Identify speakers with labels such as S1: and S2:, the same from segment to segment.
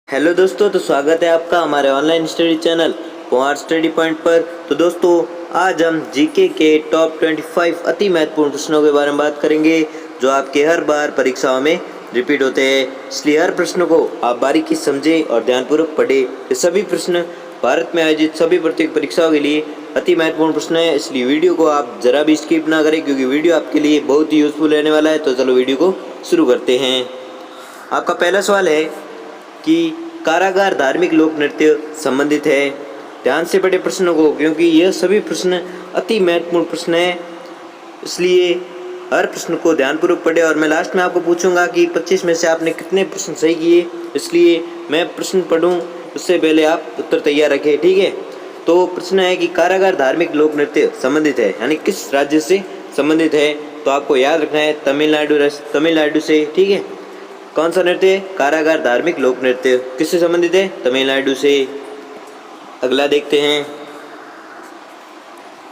S1: Hello दोस्तों, तो स्वागत है आपका हमारे online study channel Kumar study point पर। तो दोस्तों, आज हम जीके के टॉप 25 अति महत्वपूर्ण प्रश्नों के बारे में बात करेंगे जो आपके हर बार परीक्षाओं में रिपीट होते हैं। इसलिए हर प्रश्न को आप बारीकी से समझें और ध्यानपूर्वक पढ़ें। ये सभी प्रश्न भारत में आयोजित सभी प्रतियोगी परीक्षाओं के लिए अति महत्वपूर्ण प्रश्न है, इसलिए वीडियो को आप जरा भी स्किप ना करें क्योंकि वीडियो आपके लिए बहुत ही यूजफुल रहने वाला है। तो चलो वीडियो को शुरू करते हैं। आपका पहला सवाल है कि कारागार धार्मिक लोक नृत्य संबंधित है। ध्यान से पढ़े प्रश्नों को क्योंकि यह सभी प्रश्न अति महत्वपूर्ण प्रश्न है, इसलिए हर प्रश्न को ध्यानपूर्वक पढ़े। और मैं लास्ट में आपको पूछूंगा कि 25 में से आपने कितने प्रश्न सही किए, इसलिए मैं प्रश्न पढ़ूं उससे पहले आप उत्तर तैयार रखें, ठीक है। तो प्रश्न है कि कारागार धार्मिक लोक नृत्य संबंधित है, यानी किस राज्य से संबंधित है। तो आपको याद रखना है तमिलनाडु से, ठीक है। कौन सा नृत्य? कारागार धार्मिक लोक नृत्य। किससे संबंधित है? तमिलनाडु से। अगला देखते हैं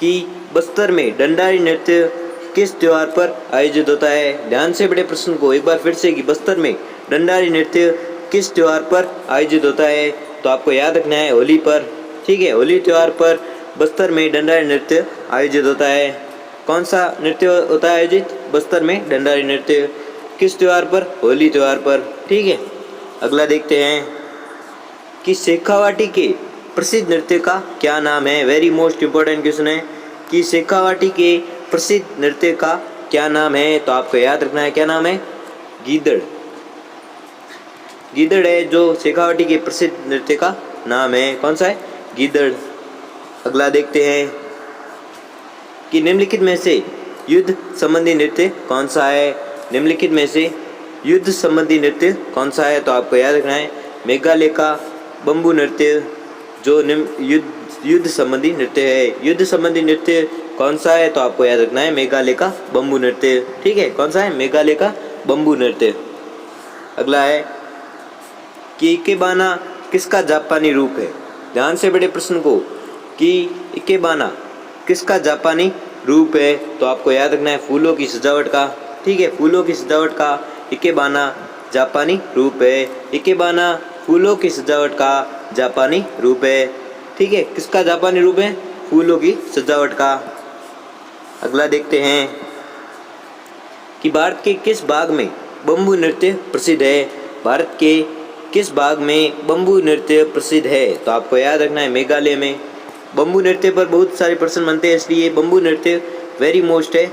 S1: कि बस्तर में डंडारी नृत्य किस त्योहार पर आयोजित होता है। ध्यान से पढ़े प्रश्न को एक बार फिर से कि बस्तर में डंडारी नृत्य किस त्योहार पर आयोजित होता है। तो आपको याद रखना है होली पर, ठीक है। होली त्योहार पर बस्तर में डंडारी नृत्य आयोजित होता है। कौन सा नृत्य होता है आयोजित बस्तर में? डंडारी नृत्य। किस त्योहार पर? होली त्योहार पर, ठीक है। अगला देखते हैं कि शेखावाटी के प्रसिद्ध नृत्य का क्या नाम है। वेरी मोस्ट इम्पोर्टेंट क्वेश्चन है कि शेखावाटी के प्रसिद्ध नृत्य का क्या नाम है। तो आपको याद रखना है क्या नाम है? गीदड़। गीदड़ है जो शेखावाटी के प्रसिद्ध नृत्य का नाम है। कौन सा है? गीदड़। अगला देखते हैं कि निम्नलिखित में से युद्ध संबंधी नृत्य कौन सा है। निम्नलिखित में से युद्ध संबंधी नृत्य कौन सा है। तो आपको याद रखना है मेघालय का बम्बू नृत्य जो युद्ध संबंधी नृत्य है। युद्ध संबंधी नृत्य कौन सा है? तो आपको याद रखना है मेघालय का बम्बू नृत्य, ठीक है। कौन सा है? मेघालय का बम्बू नृत्य। अगला है कि इकेबाना किसका जापानी रूप है। ध्यान से पढ़े प्रश्न को कि इकेबाना किसका जापानी रूप है। तो आपको याद रखना है फूलों की सजावट का, ठीक है। फूलों की सजावट का इकेबाना जापानी रूप है। इकेबाना फूलों की सजावट का जापानी रूप है, ठीक है। किसका जापानी रूप है? फूलों की सजावट का। अगला देखते हैं कि भारत के किस भाग में बम्बू नृत्य प्रसिद्ध है। भारत के किस भाग में बम्बू नृत्य प्रसिद्ध है। तो आपको याद रखना है मेघालय में। बम्बू नृत्य पर बहुत सारे प्रश्न बनते हैं, इसलिए बम्बू नृत्य वेरी मोस्ट है,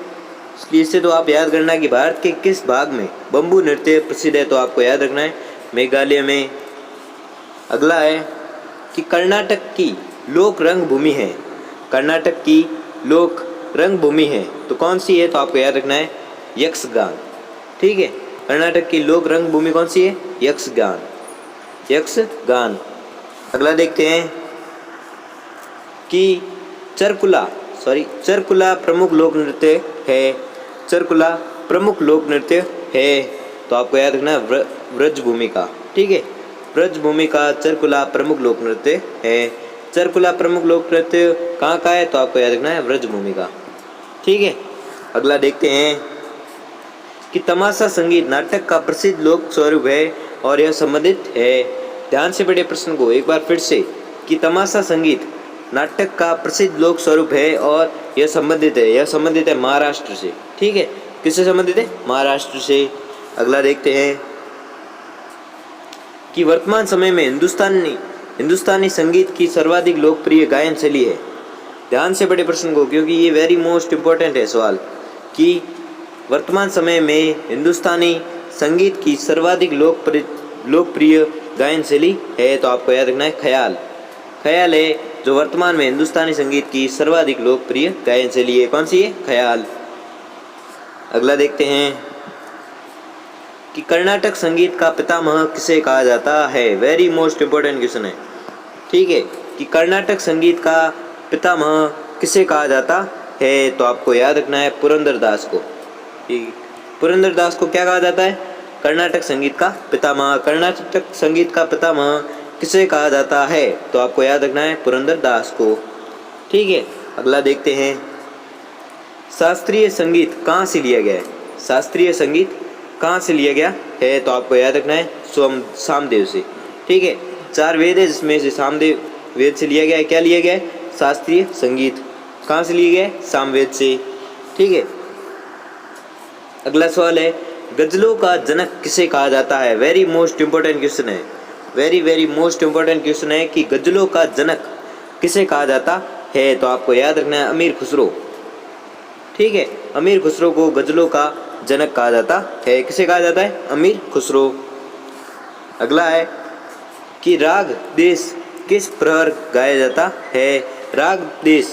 S1: इसलिए इससे तो आप याद करना कि भारत के किस भाग में बम्बू नृत्य प्रसिद्ध है। तो आपको याद रखना है मेघालय में। अगला है कि कर्नाटक की लोक रंगभूमि है। कर्नाटक की लोक रंगभूमि है तो कौन सी है। तो आपको याद रखना है यक्षगान, ठीक है। कर्नाटक की लोक रंगभूमि कौन सी है? यक्षगान, यक्षगान। अगला देखते हैं कि चरकुला प्रमुख लोक नृत्य है। चरकुला प्रमुख लोक नृत्य है तो आपको याद रखना है व्रजभूमि का, ठीक है। व्रजभूमि का चरकुला प्रमुख लोक नृत्य है। चरकुला प्रमुख लोक नृत्य कहाँ का है। तो आपको याद रखना है व्रजभूमि का, ठीक है। अगला देखते हैं कि तमाशा संगीत नाटक का प्रसिद्ध लोक स्वरूप है और यह संबंधित है। ध्यान से पढ़े प्रश्न को एक बार फिर से कि तमाशा संगीत नाटक का प्रसिद्ध लोक स्वरूप है और यह संबंधित है। यह संबंधित है महाराष्ट्र से, ठीक है। किससे संबंधित है? महाराष्ट्र से। अगला देखते हैं कि वर्तमान समय में हिंदुस्तानी संगीत की सर्वाधिक लोकप्रिय गायन शैली है। ध्यान से पढ़े प्रश्न को क्योंकि ये वेरी मोस्ट इम्पोर्टेंट है सवाल कि वर्तमान समय में हिंदुस्तानी संगीत की सर्वाधिक लोकप्रिय गायन शैली है। तो आपको याद रखना है ख्याल। ख्याल है जो वर्तमान में हिंदुस्तानी संगीत की सर्वाधिक लोकप्रिय गायन शैली है। कौन सी है? ख्याल। अगला देखते हैं कि कर्नाटक संगीत का पितामह किसे कहा जाता है। वेरी मोस्ट इम्पोर्टेंट क्वेश्चन है, ठीक है, कि कर्नाटक संगीत का पितामह किसे कहा जाता है। तो आपको याद रखना है पुरंदरदास को। पुरंदरदास को क्या कहा जाता है? कर्नाटक संगीत का पितामह। कर्नाटक संगीत का पितामह किसे कहा जाता है। तो आपको याद रखना है पुरंदरदास को, ठीक है। अगला देखते हैं शास्त्रीय संगीत कहाँ से लिया गया है। शास्त्रीय संगीत कहाँ से लिया गया है। तो आपको याद रखना है सामदेव से। ठीक है। 4 वेद है जिसमें से सामवेद वेद से लिया गया है। क्या लिया गया है? शास्त्रीय संगीत। कहाँ से लिया गया है? सामवेद से। ठीक है। अगला सवाल है, गजलों का जनक किसे कहा जाता है? वेरी मोस्ट इंपॉर्टेंट क्वेश्चन है, वेरी मोस्ट इंपॉर्टेंट क्वेश्चन है कि गजलों का जनक किसे कहा जाता है। तो आपको याद रखना है अमीर खुसरो। ठीक है, अमीर खुसरो को गजलों का जनक कहा जाता है। किसे कहा जाता है? अमीर खुसरो। अगला है कि राग देश किस प्रहर गाया जाता है? राग देश,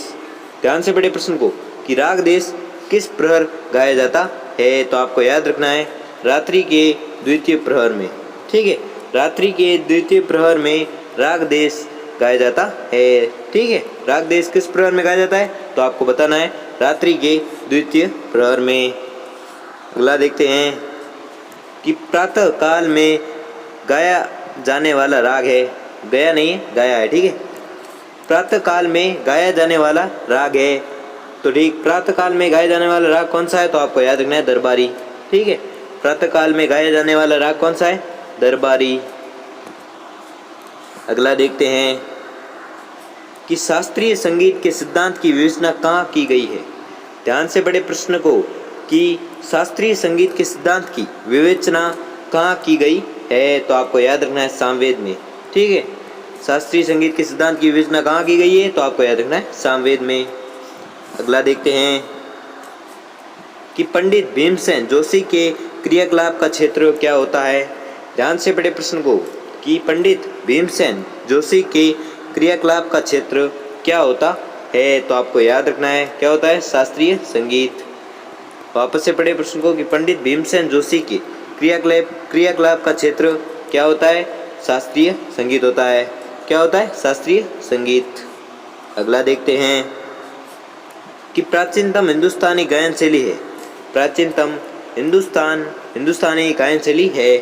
S1: ध्यान से पढ़े प्रश्न को, कि राग देश किस प्रहर गाया जाता है। तो आपको याद रखना है रात्रि के द्वितीय प्रहर में। ठीक है, रात्रि के द्वितीय प्रहर में राग देश गाया जाता है। ठीक है, राग देश किस प्रहर में गाया जाता है? तो आपको बताना है रात्रि के द्वितीय प्रहर में। अगला देखते हैं कि प्रातः काल में गाया जाने वाला राग है, गया नहीं है, गाया है। ठीक है, प्रातः काल में गाया जाने वाला राग है। तो ठीक, प्रातः काल में गाया जाने वाला राग कौन सा है? तो आपको याद रखना है दरबारी। ठीक है, प्रातः काल में गाया जाने वाला राग कौन सा है? दरबारी। अगला देखते हैं कि शास्त्रीय संगीत के सिद्धांत की विवेचना कहाँ की गई है। ध्यान से पढ़े प्रश्न को, कि शास्त्रीय संगीत के सिद्धांत की विवेचना कहाँ की गई है। तो आपको याद रखना है सामवेद में। ठीक है, शास्त्रीय संगीत के सिद्धांत की विवेचना कहाँ की गई है? तो आपको याद रखना है सामवेद में। अगला देखते हैं कि पंडित भीमसेन जोशी के क्रियाकलाप का क्षेत्र क्या होता है। ध्यान से पढ़े प्रश्न को, कि पंडित भीमसेन जोशी के क्रियाकलाप का क्षेत्र क्या होता है। तो आपको याद रखना है क्या होता है? शास्त्रीय संगीत। वापस से पढ़े प्रश्न को, कि पंडित भीमसेन जोशी के क्रियाकलाप का क्षेत्र क्या होता है? शास्त्रीय संगीत होता है। क्या होता है? शास्त्रीय संगीत। अगला देखते हैं कि प्राचीनतम हिंदुस्तानी गायन शैली है। प्राचीनतम हिंदुस्तानी गायन शैली है।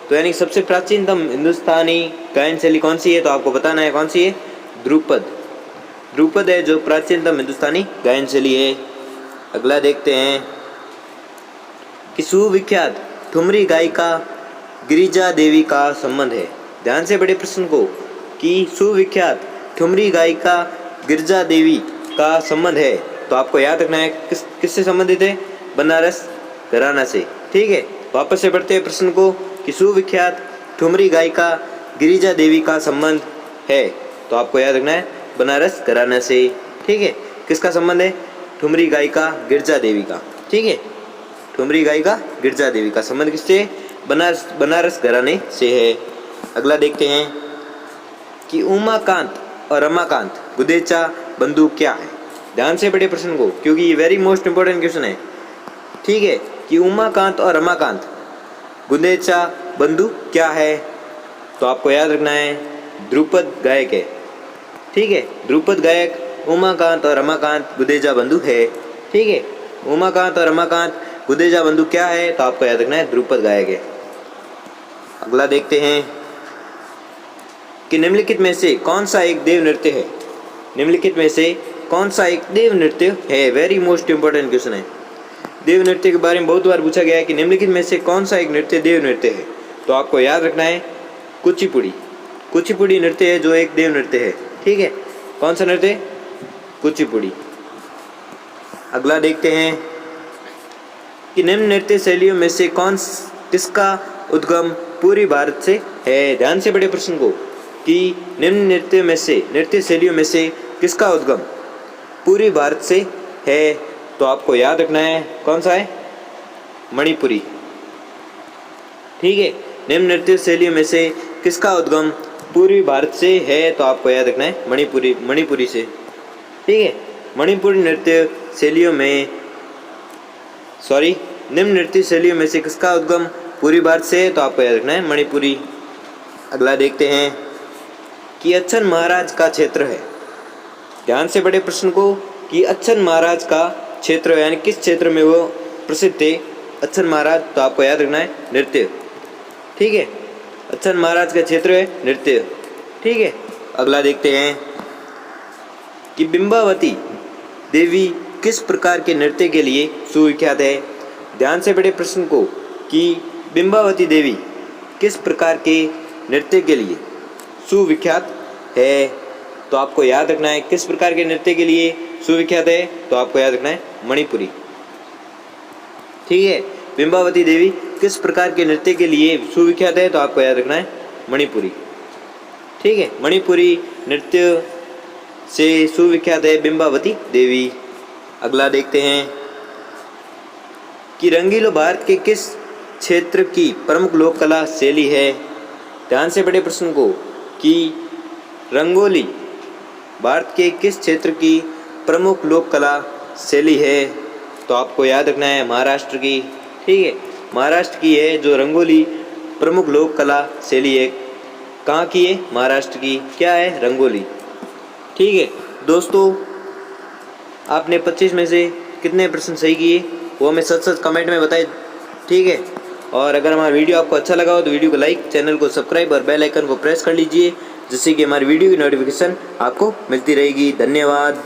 S1: तो यानी सबसे प्राचीनतम हिंदुस्तानी गायन शैली कौन सी है? तो आपको बताना है कौन सी है? ध्रुपद। ध्रुपद है जो प्राचीनतम हिंदुस्तानी गायन शैली है। अगला देखते हैं कि सुविख्यात ठुमरी गायिका गिरिजा देवी का संबंध है। ध्यान से पढ़े प्रश्न को, कि सुविख्यात ठुमरी गायिका गिरिजा देवी का संबंध है। तो आपको याद रखना है किससे संबंधित है? बनारस घराना से। ठीक है, वापस से पढ़ते हैं प्रश्न को, कि सुविख्यात ठुमरी गायिका गिरिजा देवी का संबंध है। तो आपको याद रखना है बनारस घराना से। ठीक है, किसका संबंध है? ठुमरी गायिका गिरिजा देवी का। ठीक है, ठुमरी गायिका गिरिजा देवी का संबंध किससे? बनारस घराने से है। अगला देखते हैं कि उमाकांत और रमाकांत गुदेचा बंधु क्या है। ध्यान से पढ़े प्रश्न को, क्योंकि ये वेरी मोस्ट इंपॉर्टेंट क्वेश्चन है। ठीक है, कि उमाकांत और रमाकांत गुदेचा बंधु क्या है। तो आपको याद रखना है ध्रुपद गायक है। ठीक है, ध्रुपद गायक उमाकांत और रमाकांत गुदेजा बंधु है। ठीक है, उमाकांत और रमाकांत गुदेजा बंधु क्या है? तो आपको याद रखना है ध्रुपद गायक है। अगला देखते हैं कि निम्नलिखित में से कौन सा एक देव नृत्य है। निम्नलिखित में से कौन सा एक देव नृत्य है? वेरी मोस्ट इंपॉर्टेंट क्वेश्चन है। देव नृत्य के बारे में बहुत बार पूछा गया है कि निम्नलिखित में से कौन सा एक नृत्य देव नृत्य है। तो आपको याद रखना है कुचिपुड़ी। कुचिपुड़ी नृत्य है जो एक देव नृत्य है। ठीक है, कौन सा नृत्य? कुचिपुड़ी। अगला देखते हैं कि निम्न नृत्य शैलियों में से किसका उद्गम पूर्वी भारत से है। ध्यान से पढ़े प्रश्न को, कि निम्न नृत्य शैलियों में से किसका उद्गम पूर्वी भारत से है। तो आपको याद रखना है कौन सा है? मणिपुरी। ठीक है, निम्न नृत्य शैलियों में से किसका उद्गम पूर्वी भारत से है। तो आपको याद रखना है मणिपुरी से। ठीक है, मणिपुरी नृत्य शैलियों में निम्न नृत्य शैलियों में से किसका उद्गम पूर्वी भारत से है। तो आपको याद रखना है मणिपुरी। अगला देखते हैं कि अच्छन महाराज का क्षेत्र है। ध्यान से पढ़े प्रश्न को, कि अच्छन महाराज का क्षेत्र यानी किस क्षेत्र में वो प्रसिद्ध थे। अच्छन महाराज, तो आपको याद रखना है नृत्य। ठीक है, अच्छन महाराज का क्षेत्र है नृत्य। ठीक है, अगला देखते हैं कि बिंबावती देवी किस प्रकार के नृत्य के लिए सुविख्यात है। ध्यान से पढ़े प्रश्न को, कि बिंबावती देवी किस प्रकार के नृत्य के लिए सुविख्यात है? तो आपको याद रखना है किस प्रकार के नृत्य के लिए सुविख्यात है, तो आपको याद रखना है मणिपुरी। ठीक है, बिंबावती देवी किस प्रकार के नृत्य के लिए सुविख्यात है, तो आपको याद रखना है मणिपुरी। ठीक है, मणिपुरी नृत्य से सुविख्यात है बिंबावती देवी। अगला देखते हैं कि रंगीलो भारत के किस क्षेत्र की प्रमुख लोक कला शैली है? ध्यान से पढ़े प्रश्न को कि रंगोली भारत के किस क्षेत्र की प्रमुख लोक कला शैली है, तो आपको याद रखना है महाराष्ट्र की। ठीक है, महाराष्ट्र की है जो रंगोली प्रमुख लोक कला शैली है। कहाँ की है? महाराष्ट्र की। क्या है? रंगोली। ठीक है दोस्तों, आपने 25 में से कितने प्रश्न सही किए वो हमें सच कमेंट में बताएं। ठीक है, और अगर हमारा वीडियो आपको अच्छा लगा हो तो वीडियो को लाइक, चैनल को सब्सक्राइब और बेल आइकन को प्रेस कर लीजिए, जिससे कि हमारी वीडियो की नोटिफिकेशन आपको मिलती रहेगी। धन्यवाद।